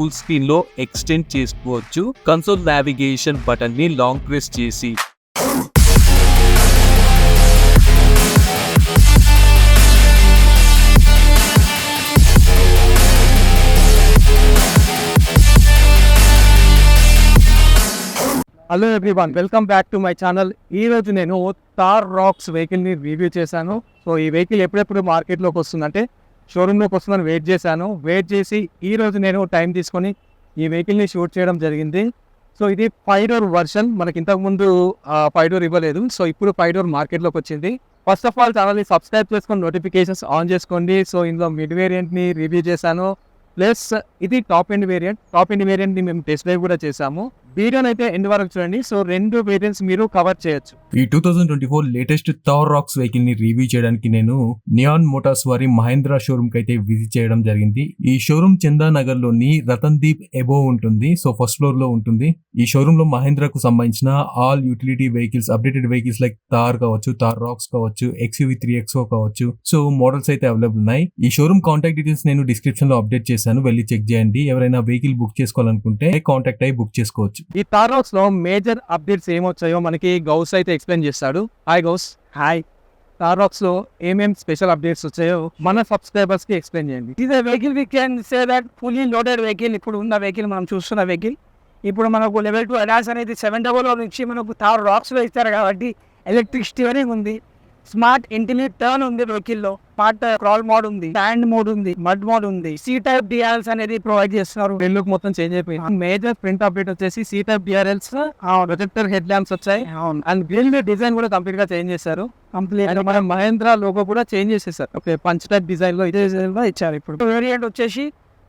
Full screen లో extend చేసుకోవచ్చు. Console navigation button ని లాంగ్ ప్రెస్ చేసి hello everyone, welcome back to my channel. ఈ రోజు నేను థార్ రాక్స్ వెహికల్ని రివ్యూ చేశాను. సో ఈ వెహికల్ ఎప్పుడెప్పుడు మార్కెట్లోకి వస్తుందంటే షోరూంలోకి వస్తుందని వెయిట్ చేసి ఈ రోజు నేను టైం తీసుకొని ఈ వెహికల్ని షూట్ చేయడం జరిగింది. సో ఇది 5 డోర్ వర్షన్. మనకి ఇంతకుముందు 5 డోర్ ఇవ్వలేదు. సో ఇప్పుడు 5 డోర్ మార్కెట్లోకి వచ్చింది. ఫస్ట్ ఆఫ్ ఆల్ ఛానల్ని సబ్స్క్రైబ్ చేసుకొని నోటిఫికేషన్స్ ఆన్ చేసుకోండి. సో ఇందులో మిడ్ వేరియంట్ని రివ్యూ చేశాను. ప్లస్ ఇది టాప్ ఎండ్ వేరియంట్ని మేము టెస్ట్ డ్రైవ్ కూడా చేసాము. వీడియోని అయితే ఎండ్ వరకు చూడండి. సో 2 వేరియంట్స్ మీరు కవర్ చేయొచ్చు. ఈ 2024 లేటెస్ట్ థార్ రాక్స్ వెహికల్ ని రివ్యూ చేయడానికి నేను నియాన్ మోటార్స్ వారి మహేంద్ర షోరూమ్ కి అయితే విజిట్ చేయడం జరిగింది. ఈ షోరూమ్ చందానగర్ లోని రతన్ దీప్ ఎబో ఉంటుంది. సో ఫస్ట్ ఫ్లోర్ లో ఉంటుంది. ఈ షోరూమ్ లో మహేంద్రకు సంబంధించిన all utility vehicles, updated vehicles like Thar కావచ్చు, థార్ రాక్స్ కావచ్చు, XUV 3XO కావచ్చు, సో మోడల్స్ అయితే అవైలబుల్ ఉన్నాయి. ఈ షోరూమ్ కాంటాక్ట్ డీటెయిల్స్ నేను డిస్క్రిప్షన్ లో అప్డేట్ చేశాను, వెళ్ళి చెక్ చేయండి. ఎవరైనా వెహికల్ బుక్ చేసుకోవాలనుకుంటే కాంటాక్ట్ అయ్యి బుక్ చేసుకోవచ్చు. ఈ థార్ రాక్స్ లో మేజర్ అప్డేట్స్ ఏమొచ్చాయో మనకి గౌస్ అయితే ఎక్స్ప్లెయిన్ చేస్తాడు. Hi Ghouse. Hi. Thar Roxx లో ఏమేం స్పెషల్ అప్డేట్స్ వచ్చాయో మన సబ్స్క్రైబర్స్ కి ఎక్స్ప్లెయిన్ చేయండి. ఇది vehicle we can say that fully loaded vehicle. ఇప్పుడు ఉన్న వెహికల్, మనం చూస్తున్న వెహికల్, ఇప్పుడు మనకు లెవెల్ 2 అడాస్ అనేది 700 నుంచి మనకు థార్ రాక్స్ లో ఇస్తారు కాబట్టి ఎలక్ట్రిక్ స్టీరింగ్ ఉంది, స్మార్ట్ ఇంటెలిజెంట్ టర్న్ ఉంది వెహికల్లో, స్మార్ట్ క్రాల్ మోడ్ ఉంది, స్టాండ్ మోడ్ ఉంది, మడ్ మోడ్ ఉంది, సి టైప్ డిఆర్ఎల్స్ అనేది ప్రొవైడ్ చేస్తున్నారు. లుక్ మొత్తం చేంజ్ అయిపోయింది. మేజర్ ప్రింట్ అప్డేట్ వచ్చేసి C type DRLs, projector head lamps వచ్చాయి. అండ్ గ్రిల్ డిజైన్ కూడా కంప్లీట్ గా చేంజ్ చేశారు. కంప్లీట్ మన మహేంద్ర లోగో కూడా చేంజ్ చేసేసారు. ఓకే, పంచ్ టైప్ డిజైన్ లో ఇదే డిజైన్ లో ఇచ్చారు. ఇప్పుడు వేరియంట్ వచ్చేసి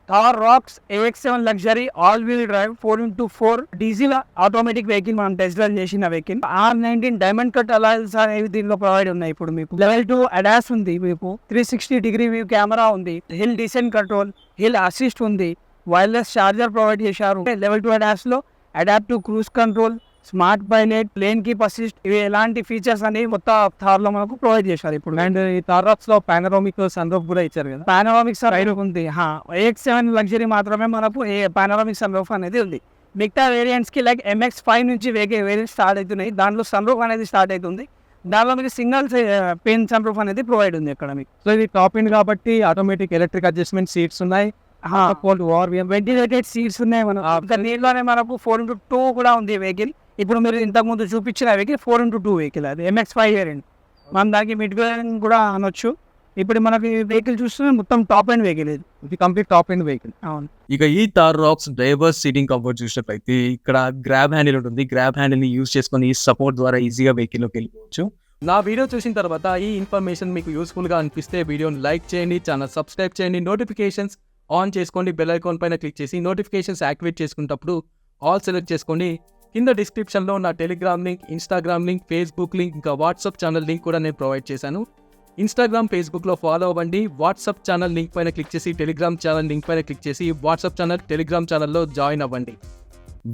Thar Roxx AX7 luxury all wheel drive 4x4 diesel automatic vehicle మనం టెస్ట్ డ్రైవ్ చేసిన vehicle. R19 diamond cut alloys అనేవి దీనిలో ప్రొవైడ్ ఉన్నాయి. ఇప్పుడు మీకు లెవెల్ 2 అడాస్ ఉంది, మీకు 360 డిగ్రీ వ్యూ కెమెరా ఉంది, hill descent control, hill assist ఉంది, వైర్లెస్ చార్జర్ ప్రొవైడ్ చేశారు. లెవెల్ 2 అడాస్ లో adaptive cruise control, smart pilot, lane keep assist, ఇవి ఎలాంటి ఫీచర్స్ అనేవి మొత్తం థార్ లో మనకు ప్రొవైడ్ చేశారు. ఇప్పుడు అండ్ ఈ థార్ రాక్స్ లో పానోరామిక్ సన్ రూఫ్ కూడా ఇచ్చారు కదా. పానోరామిక్ సన్ రూఫ్ ఉంది. AX7 లగ్జరీ మాత్రమే మనకు పానోరామిక్ సన్ రూఫ్ అనేది ఉంది. మిగతా వేరియంట్స్ కి లైక్ MX5 నుంచి వేరియంట్ స్టార్ట్ అవుతున్నాయి. దాంట్లో సన్ రూఫ్ అనేది స్టార్ట్ అవుతుంది. దానిలో మీకు సింగిల్ పెయిన్ సన్ రూఫ్ అనేది ప్రొవైడ్ ఉంది ఇక్కడ మీకు. సో ఇది టాప్ ఎండ్ కాబట్టి ఆటోమేటిక్ ఎలక్ట్రిక్ అడ్జస్ట్మెంట్ సీట్స్ ఉన్నాయి. వెంటిలేటెడ్ సీట్స్ ఉన్నాయి. మనం దీనిలోనే మనకు 4x2 కూడా ఉంది వెహికల్. ఇప్పుడు మీరు ఇంతకు ముందు చూపించిన వెహికల్ 4x2 వెహికల్, అది MX5 వేరియంట్. మనం దానికి మిడ్ వేరియంట్ కూడా అనొచ్చు. ఇప్పుడు మనకి వెహికల్ చూస్తే మొత్తం టాప్ ఎండ్ వెహికల్, ఇది కంప్లీట్ టాప్ ఎండ్ వెహికల్. అవును. ఇక ఈ Thar Roxx driver seating comfort చూసినట్లయితే ఇక్కడ గ్రాబ్ హ్యాండిల్ ఉంటుంది. గ్రాబ్ హ్యాండిల్ ని యూజ్ చేసుకొని ఈ సపోర్ట్ ద్వారా ఈజీగా వెహికల్ లోకి వెళ్ళిపోవచ్చు. నా వీడియో చూసిన తర్వాత ఈ ఇన్ఫర్మేషన్ మీకు యూస్ఫుల్ గా అనిపిస్తే వీడియోని లైక్ చేయండి, ఛానల్ సబ్స్క్రైబ్ చేయండి, నోటిఫికేషన్స్ ఆన్ చేసుకోండి, బెల్ ఐకాన్ పైన క్లిక్ చేసి నోటిఫికేషన్స్ యాక్టివేట్ చేసుకున్నప్పుడు ఆల్ సెలెక్ట్ చేసుకోండి. కింద డిస్క్రిప్షన్లో నా Telegram link, Instagram link, Facebook link, ఇంకా వాట్సాప్ ఛానల్ లింక్ కూడా నేను ప్రొవైడ్ చేశాను. ఇన్స్టాగ్రామ్, ఫేస్బుక్లో ఫాలో అవ్వండి. వాట్సాప్ ఛానల్ లింక్ పైన క్లిక్ చేసి టెలిగ్రామ్ ఛానల్ లింక్ పైన క్లిక్ చేసి వాట్సాప్ ఛానల్, టెలిగ్రామ్ ఛానల్లో జాయిన్ అవ్వండి.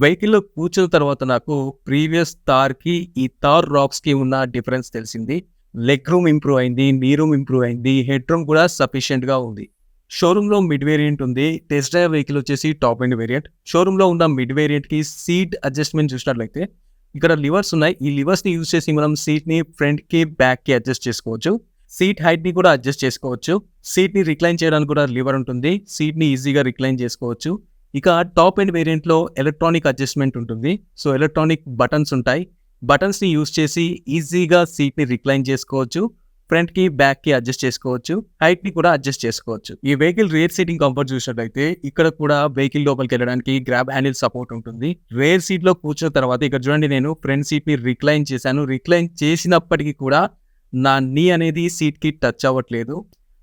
వెహికల్లో కూర్చున్న తర్వాత నాకు ప్రీవియస్ థార్కి ఈ థార్ రాక్స్కి ఉన్న డిఫరెన్స్ తెలిసింది. లెగ్ రూమ్ ఇంప్రూవ్ అయింది, నీ రూమ్ ఇంప్రూవ్ అయింది, హెడ్ రూమ్ కూడా సఫిషియెంట్గా ఉంది. షోరూంలో మిడ్ వేరియంట్ ఉంది. టెస్ట్ డ్రైవ్ వెహికల్ వచ్చేసి టాప్ ఎండ్ వేరియంట్. షోరూంలో ఉన్న మిడ్ వేరియంట్కి సీట్ అడ్జస్ట్మెంట్ చూసినట్లయితే ఇక్కడ లివర్స్ ఉన్నాయి. ఈ లివర్స్ని యూజ్ చేసి మనం సీట్ని ఫ్రంట్కి, బ్యాక్కి అడ్జస్ట్ చేసుకోవచ్చు. సీట్ హైట్ని కూడా అడ్జస్ట్ చేసుకోవచ్చు. సీట్ని రిక్లైన్ చేయడానికి కూడా లివర్ ఉంటుంది. సీట్ని ఈజీగా రిక్లైన్ చేసుకోవచ్చు. ఇక టాప్ ఎండ్ వేరియంట్లో ఎలక్ట్రానిక్ అడ్జస్ట్మెంట్ ఉంటుంది. సో ఎలక్ట్రానిక్ బటన్స్ ఉంటాయి. బటన్స్ని యూజ్ చేసి ఈజీగా సీట్ని రిక్లైన్ చేసుకోవచ్చు. ఫ్రంట్ కి, బ్యాక్ కి అడ్జస్ట్ చేసుకోవచ్చు. హైట్ ని కూడా అడ్జస్ట్ చేసుకోవచ్చు. ఈ వెహికల్ రియర్ సీటింగ్ కంఫర్ట్ చూసినట్లయితే ఇక్కడ కూడా వెహికల్ లోపలికి వెళ్ళడానికి గ్రాబ్ హ్యాండిల్ సపోర్ట్ ఉంటుంది. రేర్ సీట్ లో కూర్చున్న తర్వాత ఇక్కడ చూడండి, నేను ఫ్రంట్ సీట్ ని రిక్లైన్ చేశాను. రిక్లైన్ చేసినప్పటికీ కూడా నా నీ అనేది సీట్ కి టచ్ అవ్వట్లేదు.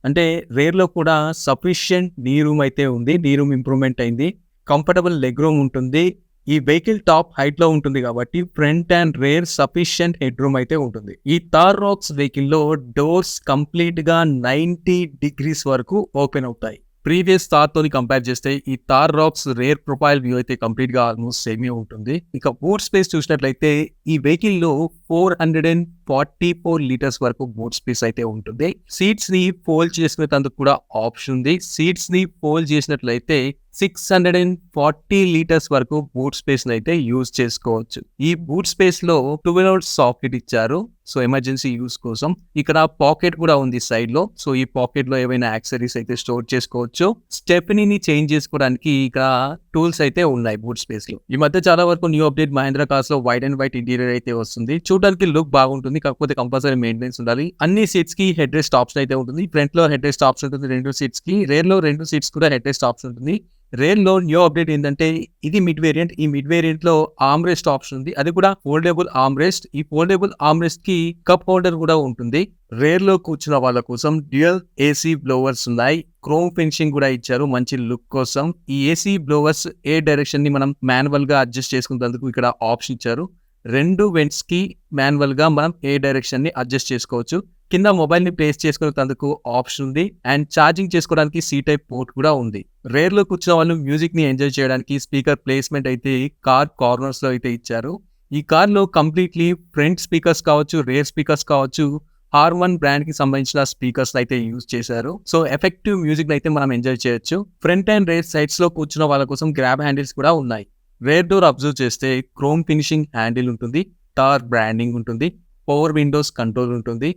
అంటే రేర్ లో కూడా సఫిషియంట్ నీ రూమ్ అయితే ఉంది. నీ రూమ్ ఇంప్రూవ్మెంట్ అయింది. కంఫర్టబుల్ లెగ్ రూమ్ ఉంటుంది. ఈ వెహికల్ టాప్ హైట్ లో ఉంటుంది కాబట్టి front and rare sufficient head room అయితే ఉంటుంది. ఈ థార్ రాక్స్ వెహికల్ లో డోర్స్ కంప్లీట్ గా 90 degrees వరకు ఓపెన్ అవుతాయి. ప్రీవియస్ థార్ తోని కంపేర్ చేస్తే ఈ Thar Roxx rear profile view అయితే కంప్లీట్ గా ఆల్మోస్ట్ సేమే ఉంటుంది. ఇక బూట్ స్పేస్ చూసినట్లయితే ఈ వెహికల్ లో 444 లీటర్స్ వరకు బూట్ స్పేస్ అయితే ఉంటుంది. సీట్స్ ని ఫోల్డ్ చేసుకునేందుకు కూడా ఆప్షన్ ఉంది. సీట్స్ ని ఫోల్డ్ చేసినట్లయితే 640 లీటర్స్ వరకు బూట్ స్పేస్ అయితే యూజ్ చేసుకోవచ్చు. ఈ బూట్ స్పేస్ లో 12 సాకెట్ ఇచ్చారు. సో ఎమర్జెన్సీ యూస్ కోసం. ఇక్కడ పాకెట్ కూడా ఉంది సైడ్ లో. సో ఈ పాకెట్ లో ఏవైనా యాక్సెసరీస్ అయితే స్టోర్ చేసుకోవచ్చు. స్టెప్నీని చేంజ్ చేసుకోవడానికి ఇక్కడ టూల్స్ అయితే ఉన్నాయి బూట్ స్పేస్ లో. ఈ మధ్య చాలా వరకు న్యూ అప్డేట్ మహేంద్ర కార్స్ లో వైట్ అండ్ వైట్ ఇంటీరియర్ అయితే వస్తుంది. చూడడానికి లుక్ బాగుంటుంది, కాకపోతే కంపల్సరీ మెయింటెనెన్స్ ఉండాలి. అన్ని సీట్స్ కి హెడ్ రెస్ట్ ఆప్షన్ అయితే ఉంటుంది. ఫ్రంట్ లో హెడ్ రెస్ట్ ఆప్షన్ ఉంటుంది 2 సీట్స్ కి. రేర్ లో 2 సీట్స్ కూడా హెడ్ రెస్ట్ ఆప్షన్ ఉంటుంది. రేర్ లో న్యూ అప్డేట్ ఏంటంటే ఇది మిడ్ వేరియంట్. ఈ మిడ్ వేరియంట్ లో ఆర్మ్ రెస్ట్ ఆప్షన్ ఉంది. అది కూడా ఫోల్డబుల్ ఆర్మ్ రెస్ట్. ఈ ఫోల్డబుల్ ఆర్మ్ రెస్ట్ కి కప్ హోల్డర్ కూడా ఉంటుంది. రేర్ లో కూర్చున్న వాళ్ళ కోసం డ్యూయల్ ఏసీ బ్లోవర్స్ ఉన్నాయి. క్రోమ్ ఫినిషింగ్ కూడా ఇచ్చారు మంచి లుక్ కోసం. ఈ ఏసీ బ్లోవర్స్ ఏ డైరెక్షన్ ని మనం మాన్యువల్ గా అడ్జస్ట్ చేసుకునేందుకు ఇక్కడ ఆప్షన్ ఇచ్చారు. 2 వెంట్స్ కి మాన్యువల్ గా మనం ఏ డైరెక్షన్ ని అడ్జస్ట్ చేసుకోవచ్చు. కింద మొబైల్ ని ప్లేస్ చేసుకునేందుకు ఆప్షన్ ఉంది. అండ్ ఛార్జింగ్ చేసుకోవడానికి సి టైప్ పోర్ట్ కూడా ఉంది. రేర్ లో కూర్చున్న వాళ్ళు మ్యూజిక్ ని ఎంజాయ్ చేయడానికి స్పీకర్ ప్లేస్మెంట్ అయితే కార్ కార్నర్స్ లో అయితే ఇచ్చారు. ఈ కార్ లో కంప్లీట్లీ ఫ్రంట్ స్పీకర్స్ కావచ్చు, రేర్ స్పీకర్స్ కావచ్చు, R1 బ్రాండ్ కి సంబంధించిన స్పీకర్స్ అయితే యూజ్ చేశారు. సో ఎఫెక్టివ్ మ్యూజిక్ అయితే మనం ఎంజాయ్ చేయొచ్చు. ఫ్రంట్ అండ్ రేర్ సైడ్స్ లో కూర్చున్న వాళ్ళ కోసం గ్రాబ్ హ్యాండిల్స్ కూడా ఉన్నాయి. రేర్ డోర్ అబ్జర్వ్ చేస్తే క్రోమ్ ఫినిషింగ్ హ్యాండిల్ ఉంటుంది, టార్ బ్రాండింగ్ ఉంటుంది, పవర్ విండోస్ కంట్రోల్ ఉంటుంది.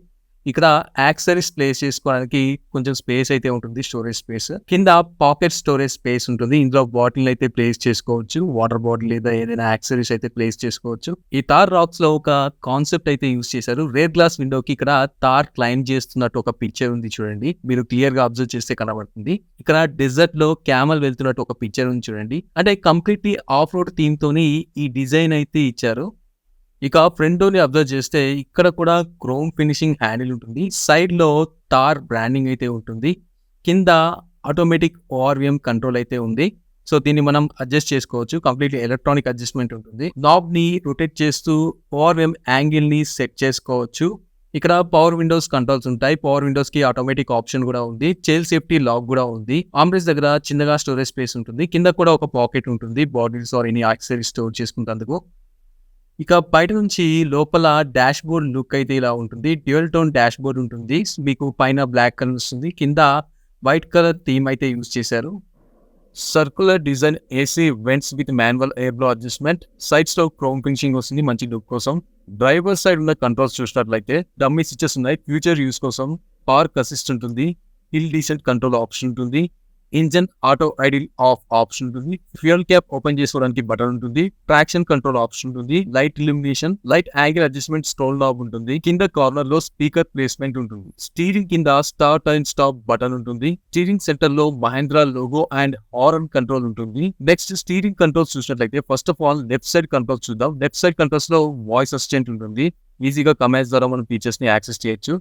ఇక్కడ యాక్సెసరీస్ ప్లేస్ చేసుకోవడానికి కొంచెం స్పేస్ అయితే ఉంటుంది, స్టోరేజ్ స్పేస్. కింద పాకెట్ స్టోరేజ్ స్పేస్ ఉంటుంది. ఇందులో బాటిల్ అయితే ప్లేస్ చేసుకోవచ్చు, వాటర్ బాటిల్ లేదా ఏదైనా యాక్సెసరీస్ అయితే ప్లేస్ చేసుకోవచ్చు. ఈ తార్ రాక్స్ లో ఒక కాన్సెప్ట్ అయితే యూజ్ చేశారు. రేర్ గ్లాస్ విండోకి ఇక్కడ తార్ క్లైంబ్ చేస్తున్నట్టు ఒక పిక్చర్ ఉంది చూడండి. మీరు క్లియర్ గా అబ్జర్వ్ చేస్తే కనబడుతుంది. ఇక్కడ డెజర్ట్ లో క్యామల్ వెళ్తున్నట్టు ఒక పిక్చర్ ఉంది చూడండి. అంటే కంప్లీట్లీ ఆఫ్ రోడ్ థీమ్ తోని ఈ డిజైన్ అయితే ఇచ్చారు. ఇక ఫ్రంట్ డోర్ ని అబ్జర్వ్ చేస్తే ఇక్కడ కూడా క్రోమ్ ఫినిషింగ్ హ్యాండిల్ ఉంటుంది. సైడ్ లో టార్ బ్రాండింగ్ అయితే ఉంటుంది. కింద ఆటోమేటిక్ ఓఆర్విఎం కంట్రోల్ అయితే ఉంది. సో దీన్ని మనం అడ్జస్ట్ చేసుకోవచ్చు. కంప్లీట్లీ ఎలక్ట్రానిక్ అడ్జస్ట్మెంట్ ఉంటుంది. నాబ్ ని రొటేట్ చేస్తూ ఓఆర్విఎం యాంగిల్ ని సెట్ చేసుకోవచ్చు. ఇక్కడ పవర్ విండోస్ కంట్రోల్స్ ఉంటాయి. పవర్ విండోస్ కి ఆటోమేటిక్ ఆప్షన్ కూడా ఉంది. చైల్డ్ సేఫ్టీ లాక్ కూడా ఉంది. ఆమ్రెస్ దగ్గర చిన్నగా స్టోరేజ్ స్పేస్ ఉంటుంది. కింద కూడా ఒక పాకెట్ ఉంటుంది, bottles or any accessories store చేసుకున్నందుకు. ఇక బయట నుంచి లోపల డాష్ బోర్డ్ లుక్ అయితే ఇలా ఉంటుంది. డ్యూయల్ టోన్ డాష్ బోర్డ్ ఉంటుంది. మీకు పైన బ్లాక్ కలర్ వస్తుంది, కింద వైట్ కలర్ థీమ్ అయితే యూజ్ చేశారు. Circular design AC vents with manual air blow adjustment. Sides లో క్రోమ్ ఫినిషింగ్ వస్తుంది మంచి లుక్ కోసం. డ్రైవర్ సైడ్ ఉన్న కంట్రోల్స్ చూసినట్లయితే డమ్మీ స్విచెస్ ఉన్నాయి. ఫ్యూచర్ యూస్ కోసం పార్క్ అసిస్ట్ ఉంటుంది, హిల్ డీసెంట్ కంట్రోల్ ఆప్షన్ ఉంటుంది, engine auto idle off option ఉంటుంది, ఫ్యూయల్ క్యాప్ ఓపెన్ చేసుకోవడానికి బటన్ ఉంటుంది, ట్రాక్షన్ కంట్రోల్ ఆప్షన్ ఉంటుంది, light illumination, light angle adjustment scroll knob ఉంటుంది. కింద కార్నర్ లో స్పీకర్ ప్లేస్మెంట్ ఉంటుంది. స్టీరింగ్ కింద స్టార్ట్ అండ్ స్టాప్ బటన్ ఉంటుంది. స్టీరింగ్ సెంటర్ లో Mahindra logo and horn control ఉంటుంది. నెక్స్ట్ స్టీరింగ్ కంట్రోల్స్ చూసినట్లయితే first of all left side controls చూద్దాం. లెఫ్ట్ సైడ్ కంట్రోల్స్ లో వాయిస్ అసిస్టెంట్ ఉంటుంది. ఈజీగా కమాండ్స్ ద్వారా మనం ఫీచర్స్ ని యాక్సెస్ చేయొచ్చు.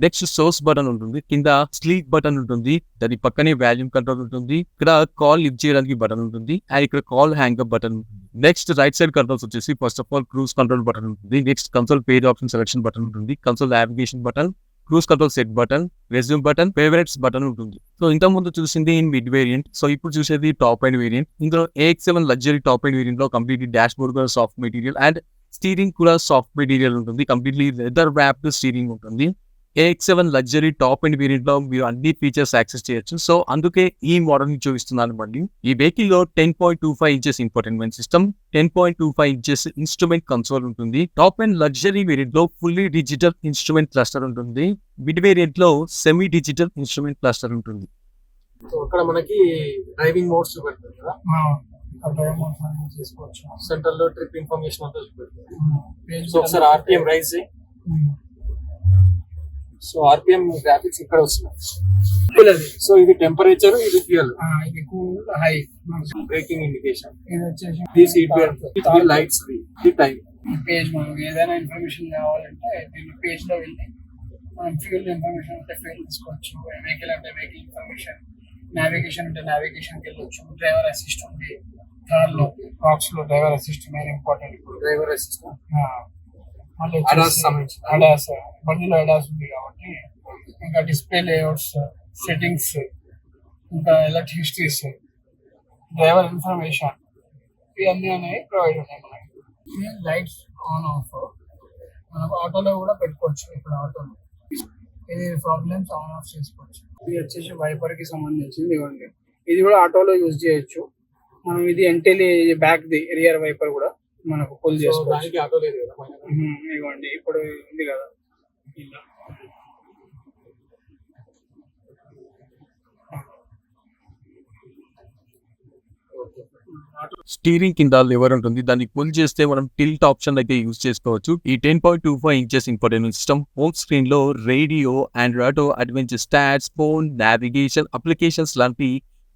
నెక్స్ట్ సోర్స్ బటన్ ఉంటుంది. కింద స్లీప్ బటన్ ఉంటుంది. దాని పక్కనే వాల్యూమ్ కంట్రోల్ ఉంటుంది. ఇక్కడ కాల్ లిఫ్ట్ చేయడానికి బటన్ ఉంటుంది. అండ్ ఇక్కడ కాల్ హ్యాంగప్ బటన్ ఉంటుంది. నెక్స్ట్ రైట్ సైడ్ కంట్రోల్స్ వచ్చేసి first of all cruise control button ఉంటుంది. Next console page option selection button ఉంటుంది. Console navigation button, cruise control set button, resume button, favourites button ఉంటుంది. So ఇంత ముందు చూసింది mid variant. So ఇప్పుడు చూసేది top end variant. ఇందులో AX7 luxury top end variant లో కంప్లీట్లీ డాష్ బోర్డ్ కూడా సాఫ్ట్ మెటీరియల్ అండ్ స్టీరింగ్ కూడా సాఫ్ట్ మెటీరియల్ ఉంటుంది. కంప్లీట్లీ లెదర్ వ్రాప్డ్ స్టీరింగ్ ఉంటుంది. AX7 luxury top and variant లో మీరు అన్ని ఫీచర్స్ యాక్సెస్ చేయొచ్చు. సో అందుకే ఈ మోడల్ ని చూపిస్తున్నాను. మళ్ళీ ఈ వెహికల్ లో 10.25 inches infotainment system, 10.25 inches instrument console ఉంటుంది. టాప్ అండ్ లగ్జరీ వేరియంట్ లో ఫుల్లీ డిజిటల్ ఇన్స్ట్రుమెంట్ క్లస్టర్ ఉంటుంది. మిడ్ వేరియంట్ లో సెమీ డిజిటల్ ఇన్స్ట్రుమెంట్ క్లస్టర్ ఉంటుంది. సో అక్కడ మనకి డ్రైవింగ్ మోడ్స్ చూపెడుతుంది కదా, సెంటర్ లో ట్రిప్ ఇన్ఫర్మేషన్ అంతా చూపెడుతుంది. సో ఒకసారి RPM రైజ్ చేయి. సో RPM గ్రాఫిక్స్ ఇక్కడ వస్తున్నాయి. సో ఇది టెంపరేచర్, ఇది ఫ్యూయల్, ఇది కూల్ హై, బ్రేకింగ్ ఇండికేషన్, ఇది వచ్చేసి దిస్ ఇది లైట్స్, ఇది టైం. పేజ్. మనం ఏదైనా ఇన్ఫర్మేషన్ కావాలంటే దీని పేజ్ లో వెళ్ళి మనం ఫ్యూల్ ఇన్ఫర్మేషన్ అంటే ఫ్యూల్ తీసుకోవచ్చు, వెహికల్ అంటే వెహికల్ ఇన్ఫర్మేషన్, నావిగేషన్ అంటే నావిగేషన్కి వెళ్ళొచ్చు, డ్రైవర్ అసిస్ట్ ఉంది. కార్ లో బాక్స్ లో driver assist main important. Driver assistant, మళ్ళీ అడాస్ సంబంధించి అడాస్, బండిలో అడాస్ ఉంది కాబట్టి. ఇంకా డిస్ప్లే లేఅవుట్స్, సెట్టింగ్స్, ఇంకా ఎలక్ట్రిక్ హిస్టరీస్, డ్రైవర్ ఇన్ఫర్మేషన్, ఇవన్నీ అనేవి ప్రొవైడ్ ఉన్నాయి మనకి. లైట్స్ ఆన్ ఆఫ్ మనం ఆటోలో కూడా పెట్టుకోవచ్చు. ఇప్పుడు ఆటోలో ఇది ప్రాబ్లమ్స్ ఆన్ ఆఫ్ చేసుకోవచ్చు. ఇది వచ్చేసి వైపర్ కి సంబంధించింది. ఇవ్వండి, ఇది కూడా ఆటోలో యూజ్ చేయొచ్చు. మనం ఇది ఎంటెలి బ్యాక్ ది రియర్ వైపర్ కూడా మనకు పుల్ చేసుకోవచ్చు. ఇవ్వండి ఇప్పుడు ఉంది కదా ఇలా. స్టీరింగ్ కింద లివర్ ఉంటుంది, దాన్ని పుల్ చేస్తే మనం టిల్ట్ ఆప్షన్ అయితే యూజ్ చేసుకోవచ్చు. ఈ 10.25 inches infotainment system home screen లో radio, Android adventure stats, phone, navigation, applications లాంటి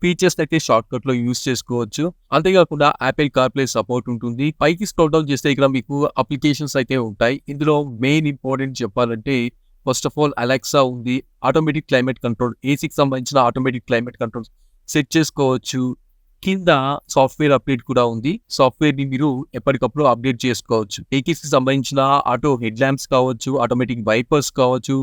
ఫీచర్స్ అయితే షార్ట్ కట్ లో యూజ్ చేసుకోవచ్చు. అంతేకాకుండా యాపిల్ కార్ప్లే సపోర్ట్ ఉంటుంది. పైకి స్క్రోల్ డౌన్ చేస్తే ఇక్కడ మీకు అప్లికేషన్స్ అయితే ఉంటాయి. ఇందులో మెయిన్ ఇంపార్టెంట్ చెప్పాలంటే ఫస్ట్ ఆఫ్ ఆల్ అలెక్సా ఉంది, ఆటోమేటిక్ క్లైమేట్ కంట్రోల్, ఏసీకి సంబంధించిన ఆటోమేటిక్ క్లైమేట్ కంట్రోల్ సెట్ చేసుకోవచ్చు. కింద సాఫ్ట్వేర్ అప్డేట్ కూడా ఉంది, సాఫ్ట్వేర్ ని మీరు ఎప్పటికప్పుడు అప్డేట్ చేసుకోవచ్చు. ఏసీకి సంబంధించిన ఆటో హెడ్ ల్యాంప్స్ కావచ్చు, ఆటోమేటిక్ వైపర్స్ కావచ్చు,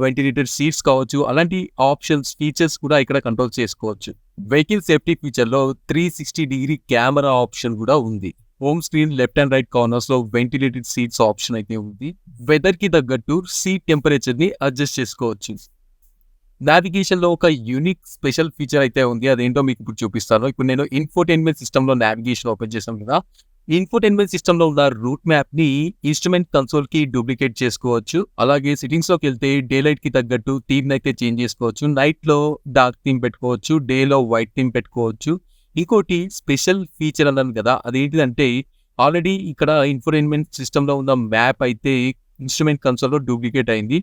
వెంటిలేటర్ సీట్స్ కావచ్చు, అలాంటి ఆప్షన్స్ ఫీచర్స్ కూడా ఇక్కడ కంట్రోల్ చేసుకోవచ్చు. వెహికల్ సేఫ్టీ ఫీచర్ లో 360 కెమెరా ఆప్షన్ కూడా ఉంది. Home screen left and right corners లో వెంటిలేటెడ్ సీట్స్ ఆప్షన్ అయితే ఉంది. వెదర్ కి తగ్గట్టు సీట్ టెంపరేచర్ ని అడ్జస్ట్ చేసుకోవచ్చు. నావిగేషన్ లో ఒక యూనిక్ స్పెషల్ ఫీచర్ అయితే ఉంది, అదేంటో మీకు ఇప్పుడు చూపిస్తాను. ఇప్పుడు నేను ఇన్ఫోటైన్మెంట్ సిస్టమ్ లో నావిగేషన్ ఓపెన్ చేశాను కదా, ఇన్ఫోటైన్మెంట్ సిస్టమ్ లో ఉన్న రూట్ మ్యాప్ ని ఇన్స్ట్రుమెంట్ కన్సోల్ కి డూప్లికేట్ చేసుకోవచ్చు. అలాగే సెట్టింగ్స్ లోకి వెళ్తే డే లైట్ కి తగ్గట్టు థీమ్ అయితే చేంజ్ చేసుకోవచ్చు. నైట్ లో డార్క్ థీమ్ పెట్టుకోవచ్చు, డే లో వైట్ థీమ్ పెట్టుకోవచ్చు. ఇంకోటి స్పెషల్ ఫీచర్ అన్నాను కదా, అదేంటిదంటే ఆల్రెడీ ఇక్కడ ఇన్ఫోటైన్మెంట్ సిస్టమ్ లో ఉన్న మ్యాప్ అయితే ఇన్స్ట్రుమెంట్ కన్సోల్ లో డూప్లికేట్ అయింది.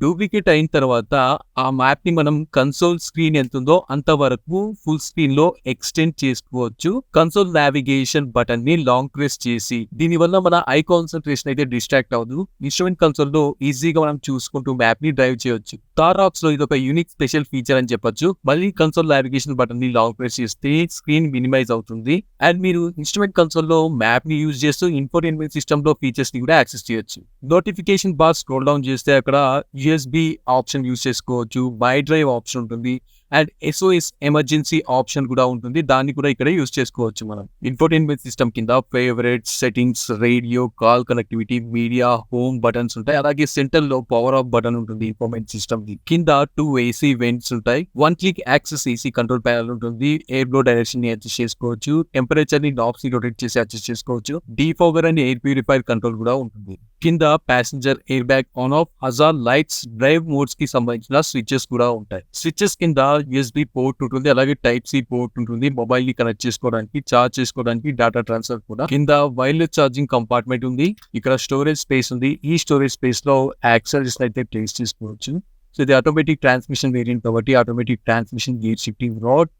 డూప్లికేట్ అయిన తర్వాత ఆ మ్యాప్ ని మనం కన్సోల్ స్క్రీన్ ఎంత ఉందో అంతవరకు ఫుల్ స్క్రీన్ లో ఎక్స్టెండ్ చేసుకోవచ్చు. కన్సోల్ నావిగేషన్ బటన్ ని లాంగ్ ప్రెస్ చేసి, దీనివల్ల మన ఐ కాన్సన్ట్రేషన్ అయితే డిస్ట్రాక్ట్ అవ్వదు. ఇన్స్ట్రుమెంట్ కన్సోల్ లో ఈజీగా మనం చూసుకుంటూ మ్యాప్ ని డ్రైవ్ చేయొచ్చు. తారాక్స్ లో ఇది ఒక యూనిక్ స్పెషల్ ఫీచర్ అని చెప్పొచ్చు. మళ్ళీ కన్సోల్ నావిగేషన్ బటన్ ని లాంగ్ ప్రెస్ చేస్తే స్క్రీన్ మినిమైజ్ అవుతుంది అండ్ మీరు ఇన్స్ట్రుమెంట్ కన్సోల్ లో మ్యాప్ ని యూజ్ చేస్తూ ఇన్ఫోటైన్మెంట్ సిస్టమ్ లో ఫీచర్స్ ని కూడా యాక్సెస్ చేయొచ్చు. నోటిఫికేషన్ బార్ స్క్రోల్ డౌన్ చేస్తే అక్కడ USB ఆప్షన్ యూజ్ చేసుకోవచ్చు, మై డ్రైవ్ ఆప్షన్ ఉంటుంది అండ్ SOS ఎమర్జెన్సీ ఆప్షన్ కూడా ఉంటుంది, దాన్ని కూడా ఇక్కడ యూజ్ చేసుకోవచ్చు. మనం ఇన్ఫోటైన్మెంట్ సిస్టమ్ కింద favourite, settings, radio, call connectivity, media, home buttons ఉంటాయి. అలాగే సెంటర్ లో పవర్ ఆఫ్ బటన్ ఉంటుంది ఇన్ఫోటైన్మెంట్ సిస్టమ్ కి. కింద 2 AC వెంట్స్ ఉంటాయి. 1 click access AC control panel ఉంటుంది. ఎయిర్ ఫ్లో డైరెక్షన్ ని అడ్జస్ట్ చేసుకోవచ్చు, టెంపరేచర్ ని నాబ్స్ ని రొటేట్ చేసి అడ్జస్ట్ చేసుకోవచ్చు. Defogger and air purifier control కూడా ఉంటుంది. కింద passenger air bag on off, hazard lights, drive modes కి సంబంధించిన స్విచెస్ కూడా ఉంటాయి. స్విచెస్ కింద USB పోర్ట్ ఉంటుంది, అలాగే టైప్ C పోర్ట్ ఉంటుంది, మొబైల్ ని కనెక్ట్ చేసుకోవడానికి, చార్జ్ చేసుకోవడానికి, డేటా ట్రాన్స్ఫర్ కూడా. కింద వైర్లెస్ ఛార్జింగ్ కంపార్ట్మెంట్ ఉంది. ఇక్కడ స్టోరేజ్ స్పేస్ ఉంది. ఈ స్టోరేజ్ స్పేస్ లో యాక్సెసరీస్ అయితే ప్లేస్ చేసుకోవచ్చు. సో ఇది ఆటోమేటిక్ ట్రాన్స్మిషన్ వేరియంట్ కాబట్టి automatic transmission gear shifting rod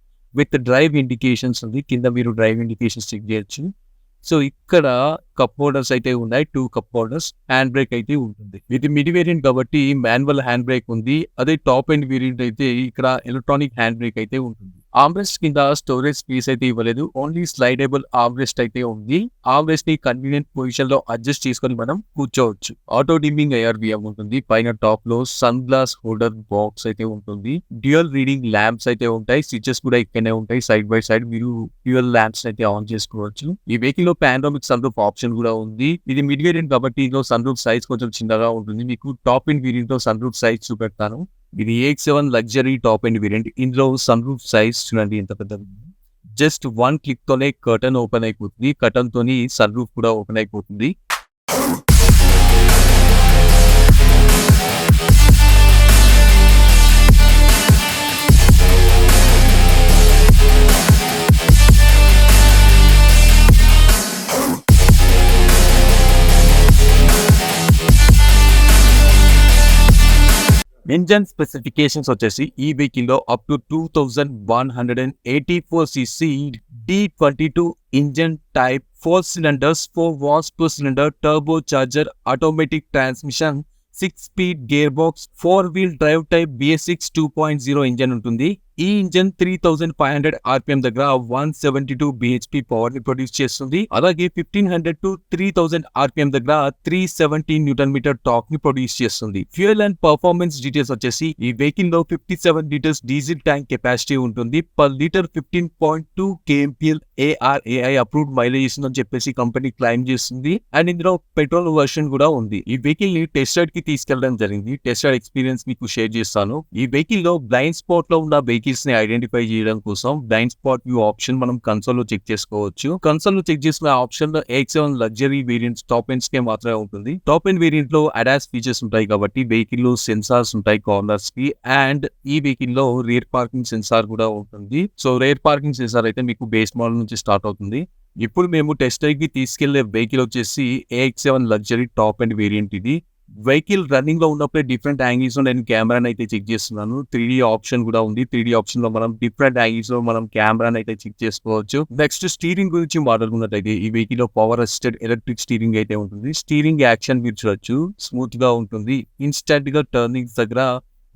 with drive indications ఉంది. కింద మీరు డ్రైవ్ ఇండికేషన్స్ చెక్ చేయొచ్చు. సో ఇక్కడ కప్ హోల్డర్స్ అయితే ఉన్నాయి, 2 కప్ హోల్డర్స్. హ్యాండ్ బ్రేక్ అయితే ఉంటుంది. ఇది మిడ్ వేరియంట్ కాబట్టి మాన్యువల్ హ్యాండ్ బ్రేక్ ఉంది. అదే టాప్ ఎండ్ వేరియంట్ అయితే ఇక్కడ ఎలక్ట్రానిక్ హ్యాండ్ బ్రేక్ అయితే ఉంటుంది. ఆర్మ్రెస్ట్ కింద స్టోరేజ్ స్పేస్ అయితే ఇవ్వలేదు, ఓన్లీ స్లైడబుల్ ఆర్మ్రెస్ట్ అయితే ఉంది. ఆర్మ్రెస్ట్ ని కన్వీనియంట్ పొజిషన్ లో అడ్జస్ట్ చేసుకొని మనం కూర్చోవచ్చు. ఆటో డిమ్మింగ్ ARVM ఉంటుంది. పైన టాప్ లో సన్ గ్లాస్ హోల్డర్ బాక్స్ అయితే ఉంటుంది. డ్యూయల్ రీడింగ్ ల్యాంప్స్ అయితే ఉంటాయి. స్విచెస్ కూడా ఇక్కడనే ఉంటాయి. సైడ్ బై సైడ్ మీరు డ్యూయల్ ల్యాంప్స్ అయితే ఆన్ చేసుకోవచ్చు. ఈ వెహికల్ లో పానోరామిక్ సన్ రూఫ్ ఆప్షన్ కూడా ఉంది. ఇది మిడ్ వేరియంట్ కాబట్టి ఇందులో సన్ రూఫ్ సైజ్ కొంచెం చిన్నగా ఉంటుంది. మీకు టాప్ ఎండ్ వేరియంట్ లో సన్ రూఫ్ సైజ్ చూపెడతాను. ఇది AX7 luxury top end variant. ఇందులో సన్ రూఫ్ సైజ్ చూడండి ఎంత పెద్దది. జస్ట్ 1 క్లిక్ తోనే కర్టన్ ఓపెన్ అయిపోతుంది. కర్టన్ తోని సన్ రూఫ్ కూడా ఓపెన్ అయిపోతుంది. ఇంజన్ స్పెసిఫికేషన్స్ వచ్చేసి ఈ వెహికల్ లో up to 2184 cc D22 engine type, 4 cylinders, 4 watts per cylinder, turbo charger, automatic transmission, 6-speed gearbox, 4-wheel drive type BS6 2.0 engine ఉంటుంది. ఈ ఇంజన్ 3500 RPM దగ్గర 172 bhp పవర్ ని produce చేస్తుంది. అలాగే 1500 to 3000 RPM దగ్గర 370 Nm టార్క్ ని produce చేస్తుంది. Fuel and performance details వచ్చేసి ఈ వెహికల్ లో 57 లీటర్స్ డీజిల్ ట్యాంక్ కెపాసిటీ ఉంటుంది. Per litre 15.2 kmpl ARAI approved mileage ఇస్తుందని చెప్పేసి కంపెనీ క్లైమ్ చేస్తుంది. అండ్ ఇందులో పెట్రోల్ వర్షన్ కూడా ఉంది. ఈ వెహికల్ ని టెస్ట్ రైడ్ కి తీసుకెళ్లడం జరిగింది. టెస్ట్ రైడ్ ఎక్స్పీరియన్స్ మీకు షేర్ చేస్తాను. ఈ వెహికల్ లో బ్లైండ్ స్పాట్ లో ఉన్న వెహికల్ వెహికల్స్ ని ఐడెంటిఫై చేయడం కోసం బ్లైండ్ స్పాట్ వ్యూ ఆప్షన్ మనం కన్సోల్ లో చెక్ చేసుకోవచ్చు. కన్సోల్ లో చెక్ చేసిన ఆప్షన్ లో AX7 luxury variants top ends కే మాత్రమే ఉంటుంది. టాప్ ఎండ్ వేరియంట్ లో అడాస్ ఫీచర్స్ ఉంటాయి కాబట్టి వెహికల్ లో సెన్సార్స్ ఉంటాయి కార్నర్స్ కి, అండ్ ఈ వెహికల్ లో రియర్ పార్కింగ్ సెన్సార్ కూడా ఉంటుంది. సో రియర్ పార్కింగ్ సెన్సార్ అయితే మీకు బేస్ మోడల్ నుంచి స్టార్ట్ అవుతుంది. ఇప్పుడు మేము టెస్ట్ డ్రైవ్ కి తీసుకెళ్లే వెహికల్ వచ్చేసి AX7 luxury top end variant. ఇది వెహికల్ రన్నింగ్ లో ఉన్నప్పుడే డిఫరెంట్ యాంగిల్స్ లో నేను కెమెరాని అయితే చెక్ చేస్తున్నాను. 3D ఆప్షన్ కూడా ఉంది. 3D ఆప్షన్ లో మనం డిఫరెంట్ యాంగిల్స్ లో మనం కెమెరాని అయితే చెక్ చేసుకోవచ్చు. నెక్స్ట్ స్టీరింగ్ గురించి మాట్లాడుకున్నట్లయితే ఈ వెహికల్ లో పవర్ అసిస్టెడ్ ఎలక్ట్రిక్ స్టీరింగ్ అయితే ఉంటుంది. స్టీరింగ్ యాక్షన్ మీరు చూడొచ్చు, స్మూత్ గా ఉంటుంది. ఇన్స్టెంట్ గా టర్నింగ్స్ దగ్గర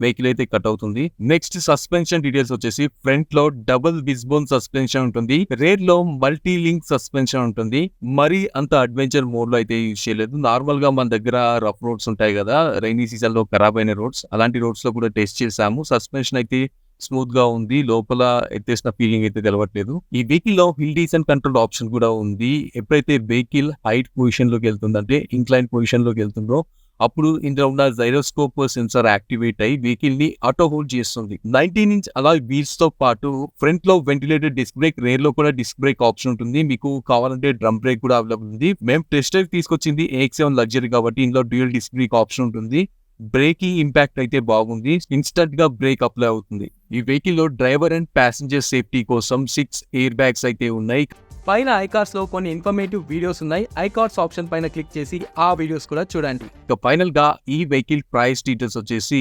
వెహికల్ అయితే కట్ అవుతుంది. నెక్స్ట్ సస్పెన్షన్ డీటెయిల్స్ వచ్చేసి ఫ్రంట్ లో డబుల్ విస్బోన్ సస్పెన్షన్ ఉంటుంది. రేర్ లో మల్టీ లింక్ సస్పెన్షన్ ఉంటుంది. మరి అంత అడ్వెంచర్ మోడ్ లో అయితే యూజ్ చేయలేదు. నార్మల్ గా మన దగ్గర రఫ్ రోడ్స్ ఉంటాయి కదా, రైనీ సీజన్ లో ఖరాబ్ అయిన రోడ్స్, అలాంటి రోడ్స్ లో కూడా టెస్ట్ చేసాము. సస్పెన్షన్ అయితే స్మూత్ గా ఉంది. లోపల ఎత్తేసిన ఫీలింగ్ అయితే తెలవట్లేదు. ఈ వెహికల్ లో హిల్ డీసెంట్ కంట్రోల్ ఆప్షన్ కూడా ఉంది. ఎప్పుడైతే వెహికల్ హైట్ పొజిషన్ లోకి వెళ్తుందంటే ఇంక్లైన్ పొజిషన్ లోకి వెళ్తుందో అప్పుడు ఇందులో ఉన్న జైరోస్కోప్ సెన్సార్ యాక్టివేట్ అయ్యి వెహికల్ ని ఆటో హోల్డ్ చేస్తుంది. 19 ఇంచ్ అలాయ్ వీల్స్ తో పాటు ఫ్రంట్ లో వెంటిలేటెడ్ డిస్క్ బ్రేక్, రేర్ లో కూడా డిస్క్ బ్రేక్ ఆప్షన్ ఉంటుంది. మీకు కావాలంటే డ్రమ్ బ్రేక్ కూడా అవైలబుల్ ఉంది. మేము టెస్ట్ డ్రైవ్ తీసుకొచ్చింది AX7 లగ్జరీ కాబట్టి ఇందులో డ్యూయల్ డిస్క్ బ్రేక్ ఆప్షన్ ఉంటుంది. బ్రేకింగ్ ఇంపాక్ట్ అయితే బాగుంది. ఇన్స్టెంట్ గా బ్రేక్ అప్లై అవుతుంది. ఈ వెహికల్ లో డ్రైవర్ అండ్ ప్యాసింజర్ సేఫ్టీ కోసం 6 ఎయిర్ బ్యాగ్స్ అయితే ఉన్నాయి. పైన ఐకార్డ్స్ లో కొన్ని ఇన్ఫర్మేటివ్ వీడియోస్ ఉన్నాయి. ఐకార్డ్స్ ఆప్షన్ పైన క్లిక్ చేసి ఆ వీడియోస్ కూడా చూడండి. ఇక ఫైనల్ గా ఈ వెహికల్ ప్రైస్ డీటెయిల్స్ వచ్చేసి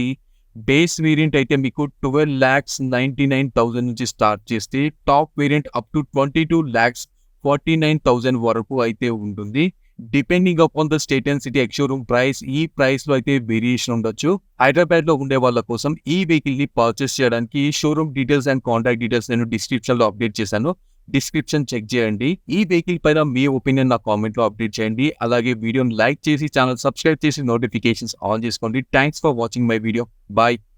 బేస్ వేరియంట్ అయితే మీకు 12,99,000 నుంచి స్టార్ట్ చేస్తే టాప్ వేరియంట్ అప్ టు 22,49,000 వరకు అయితే ఉంటుంది. Depending upon the state and city ex showroom price, ఈ ప్రైస్ లో అయితే వేరియేషన్ ఉండొచ్చు. హైదరాబాద్ లో ఉండే వాళ్ళ కోసం ఈ వెహికల్ ని పర్చేస్ చేయడానికి showroom details and contact details నేను డిస్క్రిప్షన్ లో అప్డేట్ చేశాను. డిస్క్రిప్షన్ చెక్ చేయండి. ఈ వెహికల్ పైన మీ ఒపీనియన్ నా కామెంట్ లో అప్డేట్ చేయండి. అలాగే వీడియోని లైక్ చేసి ఛానల్ సబ్స్క్రైబ్ చేసి నోటిఫికేషన్స్ ఆన్ చేసుకోండి. Thanks for watching my video. Bye.